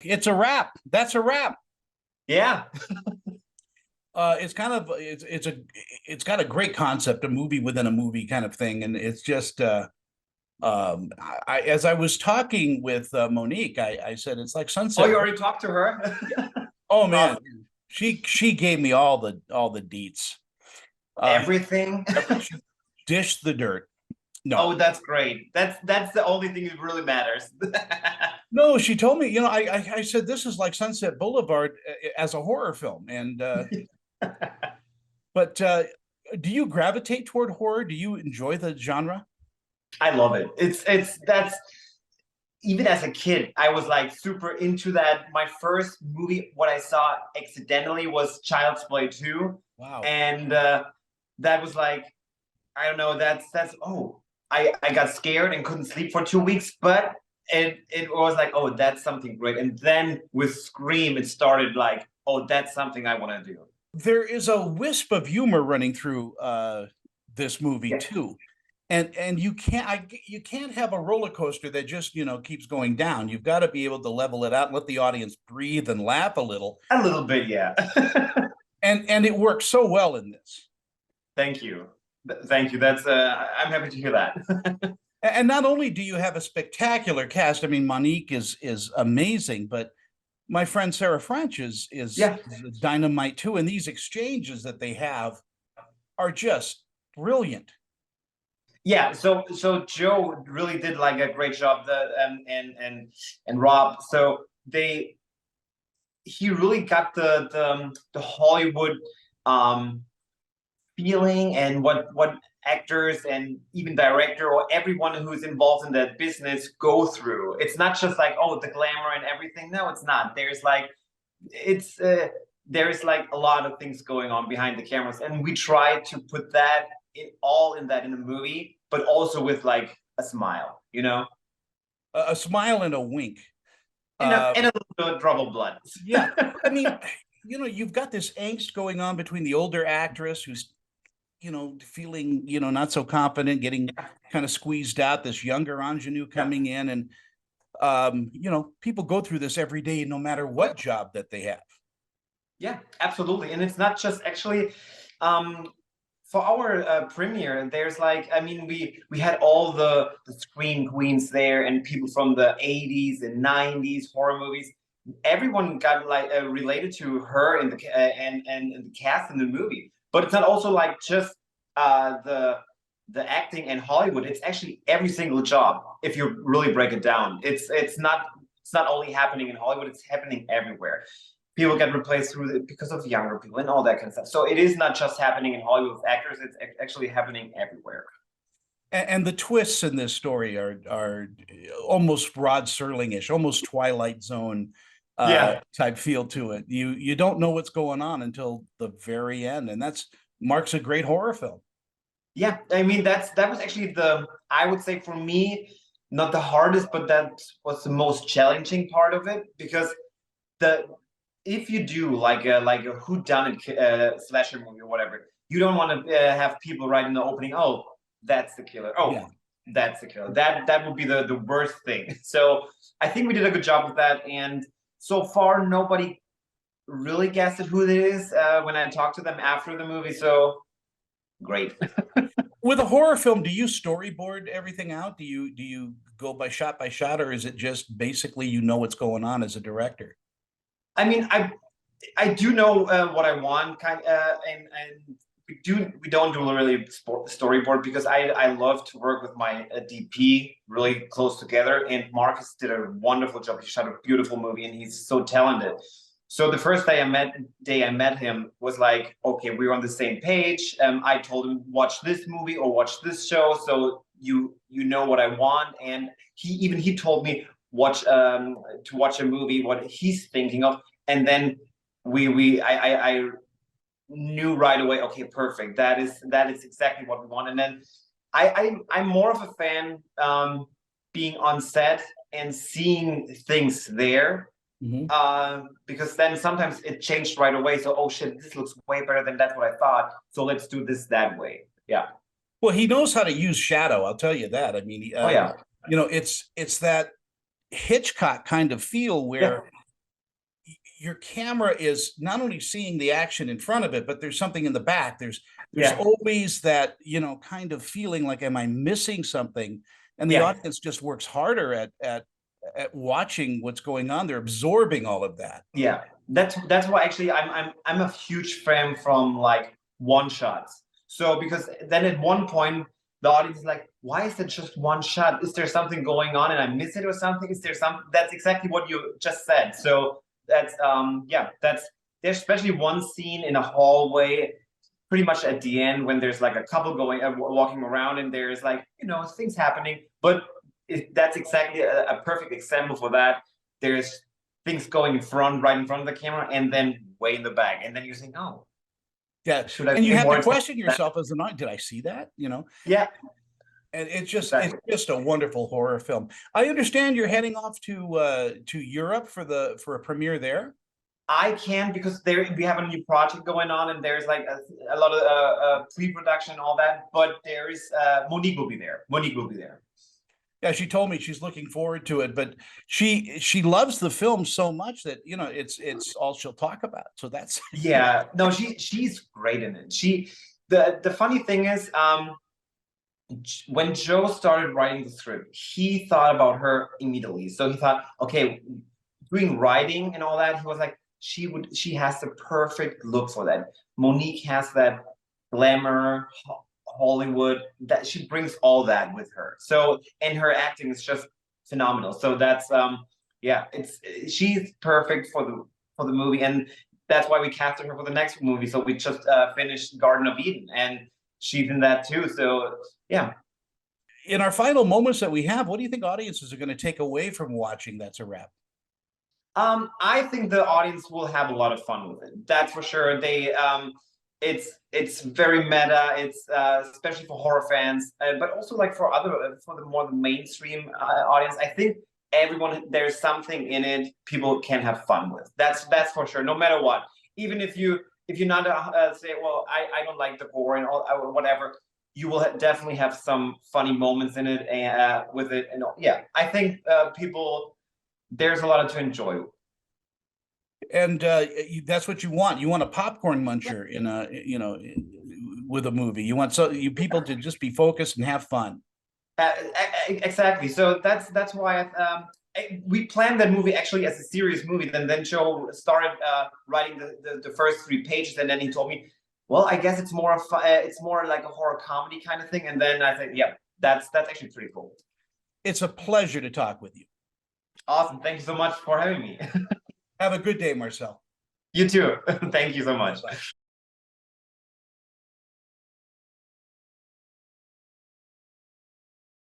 It's a wrap. That's a wrap. Yeah. It's kind of it's got a great concept, a movie within a movie kind of thing, and it's just as I was talking with Monique, I said it's like Oh, Sunset. you already talked to her? Oh That's man, awesome. she gave me all the deets. Uh, Everything. she dished the dirt. No, Oh, that's great. That's the only thing that really matters. no, she told me. I said this is like Sunset Boulevard as a horror film, and but do you gravitate toward horror? Do you enjoy the genre? I love it. It's that's even as a kid, I was like super into that. My first movie, what I saw accidentally was Child's Play 2. Wow. And that was like, I don't know, that's oh, I got scared and couldn't sleep for 2 weeks, but it was like, oh, that's something great. And then with Scream, it started like, oh, that's something I want to do. There is a wisp of humor running through this movie Yeah. too, and you can't have a roller coaster that just keeps going down. You've got to be able to level it out and let the audience breathe and laugh a little, A little bit, yeah. and it works so well in this. Thank you. Thank you. That's I'm happy to hear that. And not only do you have a spectacular cast, I mean, Monique is amazing, but my friend Sarah French Yeah. is dynamite too. And these exchanges that they have are just brilliant. Yeah, so Joe really did like a great job. The and Rob. So they he really got the Hollywood um feeling and what actors and even director or everyone who's involved in that business go through. It's not just like, oh, the glamour and everything. No, it's not. It's there's like a lot of things going on behind the cameras, and we try to put that in that in a movie, but also with like a smile, you know, A smile and a wink. and Uh, a little drop of blood. yeah, I mean, you've got this angst going on between the older actress who's feeling not so confident, getting kind of squeezed out. This younger ingenue Yeah. coming in, and people go through this every day, no matter what job that they have. Yeah, absolutely. And it's not just actually um for our premiere, there's like, I mean, we had all the scream queens there and people from the 80s and 90s horror movies. Everyone got like related to her in the and the cast in the movie. But it's not also like just the acting in Hollywood. It's actually every single job. If you really break it down, it's not only happening in Hollywood. It's happening everywhere. People get replaced through because of younger people and all that kind of stuff. So it is not just happening in Hollywood with actors; it's actually happening everywhere. And the twists in this story are almost Rod Serling-ish, almost Twilight Zone Yeah, type feel to it. You don't know what's going on until the very end, and that's marks a great horror film. yeah. I mean, that was actually the, I would say for me, not the hardest, but that was the most challenging part of it, because the if you do like a whodunit slasher movie or whatever, you don't want to have people right in the opening. Oh, that's the killer. Oh, Yeah. that's the killer. That would be the worst thing. So I think we did a good job with that, and so far nobody really guessed at who it is when I talked to them after the movie. So great. With a horror film, do you storyboard everything out? Do you go by shot, or is it just basically what's going on as a director? I mean, I do know what I want, and we don't do a really storyboard because I love to work with my DP really close together. And Marcus did a wonderful job. He shot a beautiful movie, and he's so talented. So the first day I met him was like, okay, we're on the same page. I told him watch this movie or watch this show, so you know what I want. And he told me to watch a movie what he's thinking of, and then I knew right away, okay, perfect, that is exactly what we want. And then I'm more of a fan being on set and seeing things there, Mm-hmm. because then sometimes it changed right away. So, oh shit, this looks way better than that's what I thought, so let's do this that way. Yeah. Well, he knows how to use shadow. I'll tell you that. I mean, Oh yeah. it's that Hitchcock kind of feel Yeah. where your camera is not only seeing the action in front of it, but there's something in the back. There's Yeah. always that, kind of feeling like, am I missing something? And the Yeah. audience just works harder at watching what's going on. They're absorbing all of that. Yeah, that's why actually I'm a huge fan from like one shots. So because then at one point the audience is like, why is it just one shot? Is there something going on and I miss it or something? Is there something? That's exactly what you just said. So that's yeah, that's there's especially one scene in a hallway pretty much at the end when there's like a couple going walking around and there's like things happening, but that's exactly a perfect example for that. There's things going right in front of the camera, and then way in the back, and then you think, oh, yeah, should I? And you have to question yourself as an audience. Did I see that? Yeah. And it's just a wonderful horror film. I understand you're heading off to Europe for a premiere there. I can, because we have a new project going on, and there's like a lot of pre-production and all that. But there is Monique will be there. Monique will be there. Yeah, she told me she's looking forward to it, but she loves the film so much that it's all she'll talk about. So that's yeah. No, she's great in it. The funny thing is, when Joe started writing the script, he thought about her immediately. So he thought, okay, doing writing and all that, he was like, she has the perfect look for that. Monique has that glamour, Hollywood, that she brings all that with her. So, and her acting is just phenomenal. So that's yeah, she's perfect for the movie, and that's why we casted her for the next movie. So we just finished Garden of Eden, and she's in that too. So yeah. In our final moments that we have, what do you think audiences are going to take away from watching That's a Wrap? I think the audience will have a lot of fun with it. That's for sure. It's very meta. It's especially for horror fans, but also like for the mainstream audience. I think there's something in it people can have fun with. That's for sure. No matter what, even if you're not say, well, I don't like the gore and all whatever, you will definitely have some funny moments in it and with it. And yeah, I think people. There's a lot to enjoy. And that's what you want. You want a popcorn muncher in a, with a movie. You want people to just be focused and have fun. Exactly. So that's why we planned that movie actually as a serious movie. Then Joe started writing the first 3 pages, and then he told me, well, I guess it's more it's more like a horror comedy kind of thing. And then I said, yeah, that's actually pretty cool. It's a pleasure to talk with you. Awesome. Thank you so much for having me. Have a good day, Marcel. You too. Thank you so much. Bye.